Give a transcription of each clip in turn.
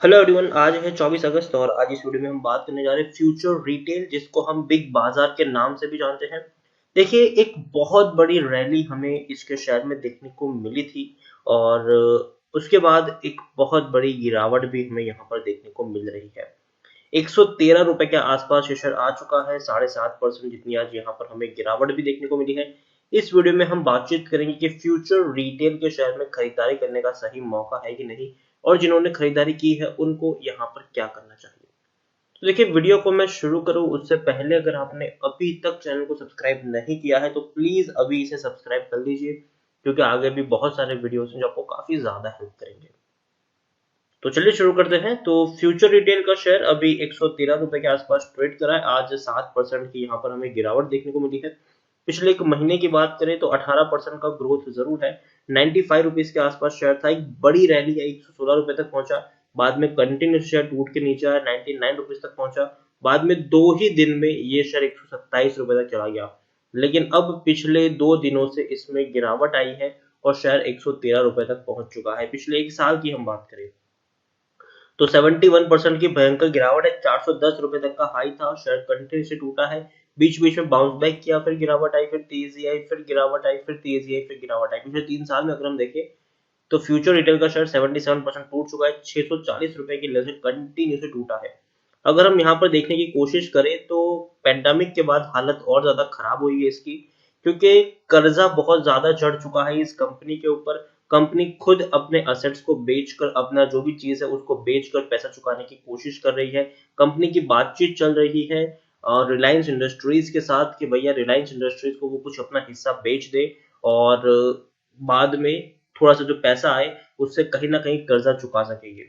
Hello everyone, आज है 24 अगस्त और आज इस वीडियो में हम बात करने जा रहे हैं फ्यूचर रिटेल, जिसको हम बिग बाजार के नाम से भी जानते हैं। देखिए, एक बहुत बड़ी रैली हमें इसके शहर में देखने को मिली थी और उसके बाद एक बहुत बड़ी गिरावट भी हमें यहाँ पर देखने को मिल रही है। 113 रुपए के आसपास ये शेयर आ चुका है, 7.5% जितनी आज यहाँ पर हमें गिरावट भी देखने को मिली है। इस वीडियो में हम बातचीत करेंगे कि फ्यूचर रिटेल के शेयर में खरीदारी करने का सही मौका है कि नहीं, और जिन्होंने खरीदारी की है उनको यहाँ पर क्या करना चाहिए। तो देखिए, वीडियो को मैं शुरू करूँ उससे पहले अगर आपने अभी तक चैनल को सब्सक्राइब नहीं किया है तो प्लीज अभी इसे सब्सक्राइब कर लीजिए, क्योंकि आगे भी बहुत सारे वीडियोस हैं जो आपको काफी ज्यादा हेल्प करेंगे। तो चलिए शुरू करते हैं। तो फ्यूचर रिटेल का शेयर अभी 113 रुपए के आसपास ट्रेड करा है। आज 7% की यहाँ पर हमें गिरावट देखने को मिली है। पिछले एक महीने की बात करें तो 18% का ग्रोथ जरूर है। 95 रुपीज के आसपास शेयर था, एक बड़ी रैली आई, 116 रुपए तक पहुंचा। बाद में कंटिन्यूस शेयर टूट के नीचे आया, 99 रुपीज तक पहुंचा। बाद में 2 ही दिन में ये शेयर 127 रुपए तक चला गया। लेकिन अब पिछले 2 दिनों से इसमें गिरावट आई है और शेयर 113 रुपए तक पहुंच चुका है। पिछले एक साल की हम बात करें तो 71% की भयंकर गिरावट है। 410 रुपए तक का हाई था, शेयर कंटिन्यू से टूटा है। बीच बीच में बाउंस बैक किया, फिर गिरावट आई, फिर तेजी आई, फिर गिरावट आई, फिर तेजी आई, फिर गिरावट आई। पिछले 3 साल में अगर हम देखें तो फ्यूचर रिटेल का शेयर 77% टूट चुका है। 640 रुपए की लेवल से कंटिन्यू से टूटा है। अगर हम यहाँ पर देखने की कोशिश करें तो पेंडेमिक के बाद हालत और ज्यादा खराब हुई है इसकी, क्योंकि कर्जा बहुत ज्यादा चढ़ चुका है इस कंपनी के ऊपर। कंपनी खुद अपने असेट्स को बेचकर, अपना जो भी चीज है उसको बेचकर पैसा चुकाने की कोशिश कर रही है। कंपनी की बातचीत चल रही है रिलायंस इंडस्ट्रीज के साथ कि भैया रिलायंस इंडस्ट्रीज को वो कुछ अपना हिस्सा बेच दे और बाद में थोड़ा सा जो पैसा आए उससे कहीं ना कहीं कर्जा चुका सकेंगे।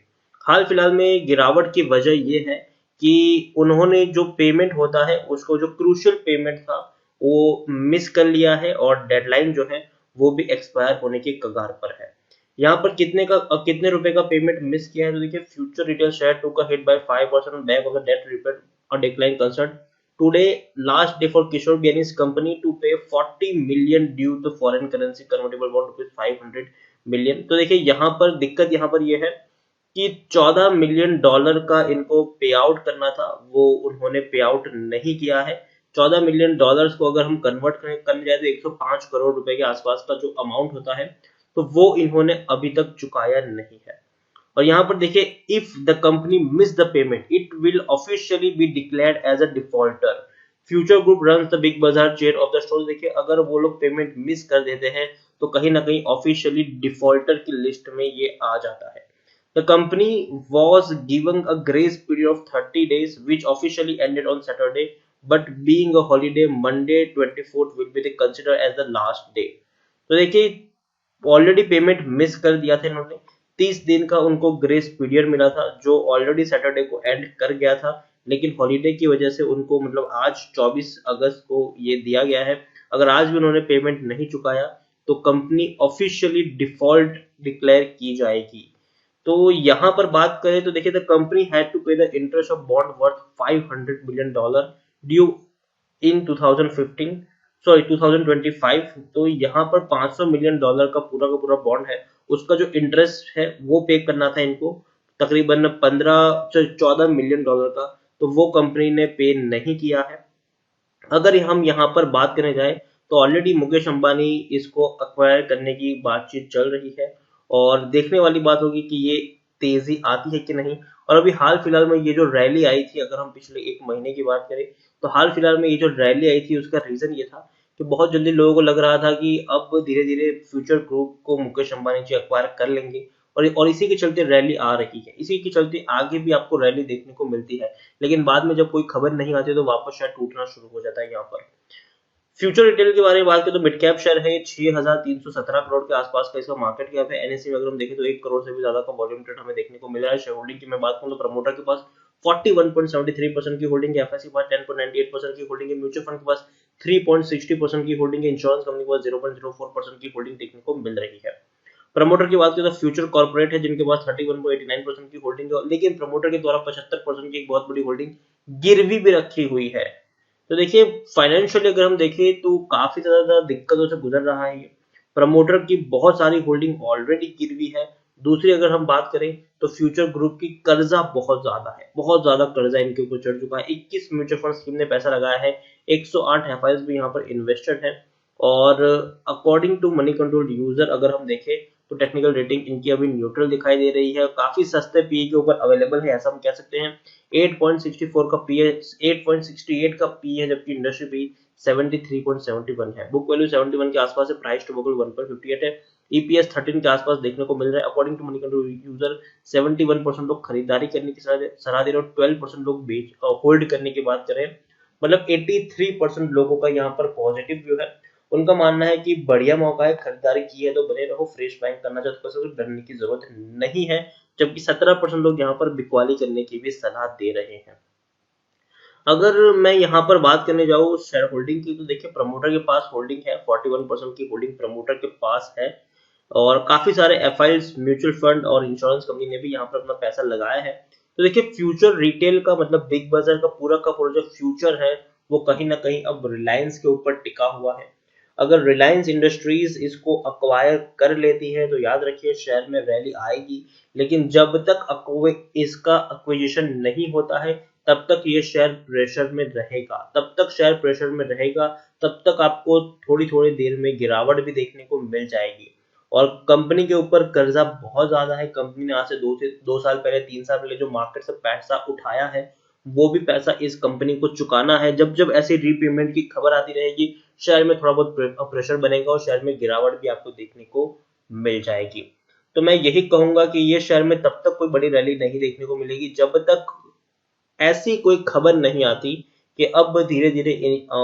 हाल फिलहाल में गिरावट की वजह ये है कि उन्होंने जो पेमेंट होता है उसको, जो क्रूशियल पेमेंट था, वो मिस कर लिया है और डेडलाइन जो है वो भी एक्सपायर होने की कगार पर है। यहाँ पर कितने रुपए का पेमेंट मिस किया है तो देखिए, future retail share took a hit by 5% back of the debt repaid और decline concern today, last day for Kishore Biyani's company to pay 40 million due to foreign currency convertible bond rupees 500 million. तो देखिए, यहाँ पर दिक्कत यहाँ पर ये है कि 14 मिलियन डॉलर का इनको पे आउट करना था, वो उन्होंने पे आउट नहीं किया है। 14 मिलियन डॉलर्स को अगर हम कन्वर्ट करने जाए तो 105 करोड़ रुपए के आसपास का जो अमाउंट होता है, तो वो इन्होंने अभी तक चुकाया नहीं है। और यहाँ पर देखिए, if the company miss the payment it will officially be declared as a defaulter. Future group run the big Bazaar chain of the store. देखिए, अगर वो लोग पेमेंट मिस कर देते हैं तो कहीं ना कहीं ऑफिशियली डिफॉल्टर की लिस्ट में ये आ जाता है। The company was given a grace period of 30 days, which officially ended on Saturday, but being a holiday, Monday 24th will be considered as the last day. तो देखिए, ऑलरेडी पेमेंट मिस कर दिया था इन्होंने। 30 दिन का उनको ग्रेस पीरियड मिला था जो ऑलरेडी सैटरडे को एंड कर गया था, लेकिन हॉलीडे की वजह से उनको, मतलब आज 24 अगस्त को ये दिया गया है। अगर आज भी उन्होंने पेमेंट नहीं चुकाया तो कंपनी ऑफिशियली डिफॉल्ट डिक्लेयर की जाएगी। तो यहाँ पर बात करें तो देखिए, द कंपनी हैड टू पे the interest of bond worth 500 million dollar due in 2015, sorry 2025। तो यहाँ पर 500 मिलियन डॉलर का पूरा बॉन्ड है, उसका जो इंटरेस्ट है वो पे करना था इनको, तकरीबन 14 मिलियन डॉलर का। तो वो कंपनी ने पे नहीं किया है। अगर हम यहाँ पर बात करने जाए तो ऑलरेडी मुकेश अंबानी इसको अक्वायर करने की बातचीत चल रही है और देखने वाली बात होगी कि ये तेजी आती है कि नहीं। और अभी हाल फिलहाल में ये जो रैली आई थी, अगर हम पिछले एक महीने की बात करें तो हाल फिलहाल में ये जो रैली आई थी उसका रीजन ये था कि बहुत जल्दी लोगों को लग रहा था कि अब धीरे धीरे फ्यूचर ग्रुप को मुकेश अंबानी जी अक्वायर कर लेंगे, और इसी के चलते रैली आ रही है। इसी के चलते आगे भी आपको रैली देखने को मिलती है, लेकिन बाद में जब कोई खबर नहीं आती तो वापस शेयर टूटना शुरू हो जाता है। यहाँ पर फ्यूचर रिटेल के बारे में बात करें तो मिड कैप शेयर है, 6,317 करोड़ के आसपास का इसका मार्केट कैप है। एनएससी में अगर हम देखें तो 1 करोड़ से भी ज्यादा का वॉल्यूम ट्रेड हमें देखने को मिल रहा है। शेयर होल्डिंग की मैं बात करूं तो प्रमोटर के पास 41.73% की होल्डिंग है, एफएससी के पास 10.98% की होल्डिंग है, म्यूचुअल फंड के पास 3.60% की होल्डिंग है, इंश्योरेंस कंपनी के पास 0.04% की होल्डिंग देखने को मिल रही है। प्रमोटर की बात करें तो फ्यूचर कॉर्पोरेट है जिनके पास 31.89% की होल्डिंग है, लेकिन प्रमोटर के द्वारा 75% की एक बहुत बड़ी होल्डिंग गिरवी भी रखी हुई है। तो देखिए, फाइनेंशियली अगर हम देखें तो काफी ज्यादा दिक्कतों से गुजर रहा है ये। प्रमोटर की बहुत सारी होल्डिंग ऑलरेडी गिरवी है, दूसरी अगर हम बात करें तो फ्यूचर ग्रुप की कर्जा बहुत ज्यादा है, बहुत ज्यादा कर्जा इनके ऊपर चढ़ चुका है। 21 म्यूचुअल फंड स्कीम ने पैसा लगाया है, 108 एफआईएस भी यहाँ पर इन्वेस्टेड है। और according to Moneycontrol user अगर हम देखें तो टेक्निकल रेटिंग इनकी अभी न्यूट्रल दिखाई दे रही है, काफी सस्ते पीई के ऊपर अवेलेबल है ऐसा हम कह सकते हैं। 8.64 का पी है, 8.68 का पी है, जबकि इंडस्ट्री पी 73.71 है। बुक वैल्यू 71 के आसपास है, प्राइस टू बुक 1.58 है, ईपीएस 13 के आसपास देखने को मिल रहा है। According to Moneycontrol user 71% लोग खरीदारी करने की सलाह दे रहे हैं और 12% लोग बेच होल्ड करने की बात करें, मतलब 83% लोगों का यहाँ पर पॉजिटिव व्यू है। उनका मानना है कि बढ़िया मौका है, खरीदारी की है तो बने रहो, फ्रेश बाइंग करना चाहते हो तो डरने की जरूरत नहीं है। जबकि 17% लोग यहाँ पर बिकवाली करने की भी सलाह दे रहे हैं। अगर मैं यहाँ पर बात करने जाऊँ शेयर होल्डिंग की तो देखिए प्रमोटर के पास होल्डिंग है, 41% की होल्डिंग प्रमोटर के पास है। और काफी सारे एफआईएस, म्यूचुअल फंड और इंश्योरेंस कंपनी ने भी यहाँ पर अपना पैसा लगाया है। तो देखिए फ्यूचर रिटेल का मतलब बिग बाजार का पूरा जो फ्यूचर है वो कहीं ना कहीं अब रिलायंस के ऊपर टिका हुआ है। अगर रिलायंस इंडस्ट्रीज इसको अक्वायर कर लेती है तो याद रखिए शेयर में रैली आएगी। लेकिन जब तक इसका एक्विजिशन नहीं होता है तब तक ये शेयर प्रेशर में रहेगा, तब तक आपको थोड़ी थोड़ी देर में गिरावट भी देखने को मिल जाएगी। और कंपनी के ऊपर कर्जा बहुत ज्यादा है। कंपनी ने आज से 2 साल पहले, 3 साल पहले जो मार्केट से पैसा उठाया है वो भी पैसा इस कंपनी को चुकाना है। जब जब ऐसी रीपेमेंट की खबर आती रहेगी शेयर में थोड़ा बहुत प्रेशर बनेगा और शेयर में गिरावट भी आपको देखने को मिल जाएगी। तो मैं यही कहूंगा कि ये शेयर में तब तक कोई बड़ी रैली नहीं देखने को मिलेगी जब तक ऐसी कोई खबर नहीं आती कि अब धीरे धीरे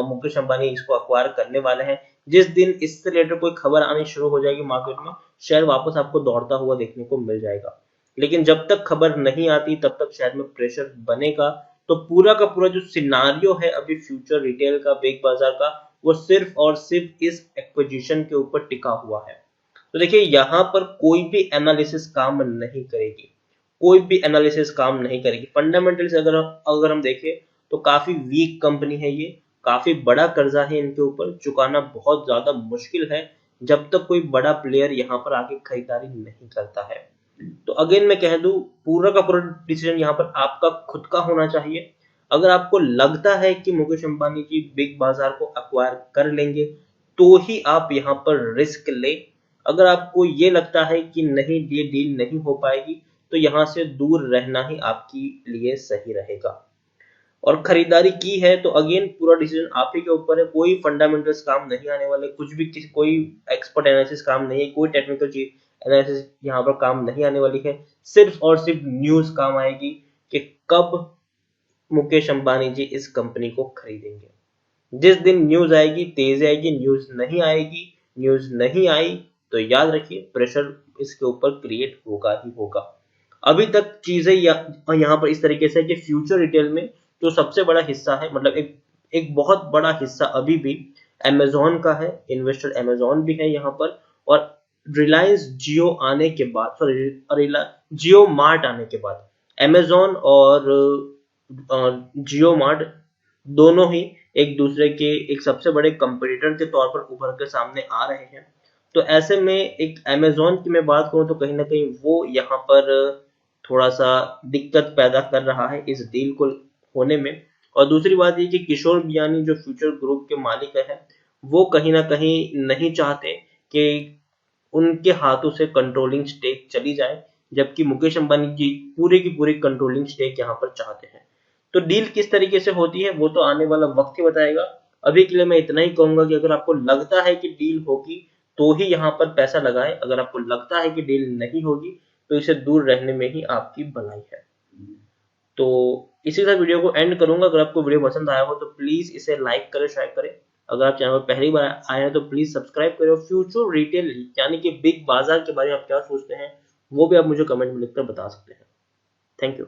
मुकेश अंबानी इसको अक्वायर करने वाले हैं। जिस दिन इससे रिलेटेड कोई खबर आनी शुरू हो जाएगी मार्केट में, शेयर वापस आपको दौड़ता हुआ देखने को मिल जाएगा। लेकिन जब तक खबर नहीं आती तब तक शेयर में प्रेशर बनेगा। तो पूरा का पूरा जो सिनारियो है अभी फ्यूचर रिटेल का, बिग बाजार का, वो सिर्फ और सिर्फ इस एक्विजिशन के ऊपर टिका हुआ है। तो देखिए यहाँ पर कोई भी एनालिसिस काम नहीं करेगी, फंडामेंटल्स अगर अगर हम देखें तो काफी वीक कंपनी है ये, काफी बड़ा कर्जा है इनके ऊपर, चुकाना बहुत ज्यादा मुश्किल है जब तक कोई बड़ा प्लेयर यहाँ पर आके खरीदारी नहीं करता है। तो अगेन मैं कह दूं पूरा का पूरा डिसीजन यहाँ पर आपका खुद का होना चाहिए। अगर आपको लगता है कि मुकेश अंबानी जी बिग बाजार को अक्वायर कर लेंगे तो ही आप यहाँ पर रिस्क ले। अगर आपको ये लगता है कि नहीं ये डील नहीं हो पाएगी तो यहाँ से दूर रहना ही आपके लिए सही रहेगा। और खरीदारी की है तो अगेन पूरा डिसीजन आप ही के ऊपर है। कोई फंडामेंटल्स काम नहीं आने वाले, कुछ भी कोई एक्सपर्ट एनालिसिस काम नहीं है, कोई टेक्निकल चीज एनालिसिस यहाँ पर काम नहीं आने वाली है। सिर्फ और सिर्फ न्यूज काम आएगी कि कब मुकेश अंबानी जी इस कंपनी को खरीदेंगे। जिस दिन न्यूज आएगी तेज आएगी, न्यूज नहीं आई तो याद रखिए प्रेशर इसके ऊपर क्रिएट होगा ही होगा। अभी तक चीजें यहाँ पर इस तरीके से कि फ्यूचर रिटेल में जो सबसे बड़ा हिस्सा है, मतलब एक बहुत बड़ा हिस्सा अभी भी अमेजोन का है, इन्वेस्टर अमेजोन भी है यहाँ पर। और रिलायंस जियो आने के बाद, जियो मार्ट आने के बाद अमेजोन और जियो मार्ट दोनों ही एक दूसरे के एक सबसे बड़े कंपटीटर के तौर पर उभर कर सामने आ रहे हैं। तो ऐसे में एक अमेजोन की मैं बात करूं तो कहीं ना कहीं वो यहाँ पर थोड़ा सा दिक्कत पैदा कर रहा है इस डील को होने में। और दूसरी बात ये कि किशोर बियानी जो फ्यूचर ग्रुप के मालिक है वो कहीं ना कहीं नहीं चाहते कि उनके हाथों से कंट्रोलिंग स्टेक चली जाए, जबकि मुकेश अंबानी जी पूरे की पूरी कंट्रोलिंग स्टेक यहाँ पर चाहते हैं। तो डील किस तरीके से होती है वो तो आने वाला वक्त ही बताएगा। अभी के लिए मैं इतना ही कहूंगा कि अगर आपको लगता है कि डील होगी तो ही यहाँ पर पैसा लगाए, अगर आपको लगता है कि डील नहीं होगी तो इसे दूर रहने में ही आपकी भलाई है। तो इसी के साथ वीडियो को एंड करूंगा। अगर आपको वीडियो पसंद आया हो तो प्लीज इसे लाइक करें, शेयर करें। अगर आप चैनल पर पहली बार आए हैं तो प्लीज सब्सक्राइब करें। फ्यूचर रिटेल यानी कि बिग बाजार के बारे में आप क्या सोचते हैं वो भी आप मुझे कमेंट में लिखकर बता सकते हैं। Thank you.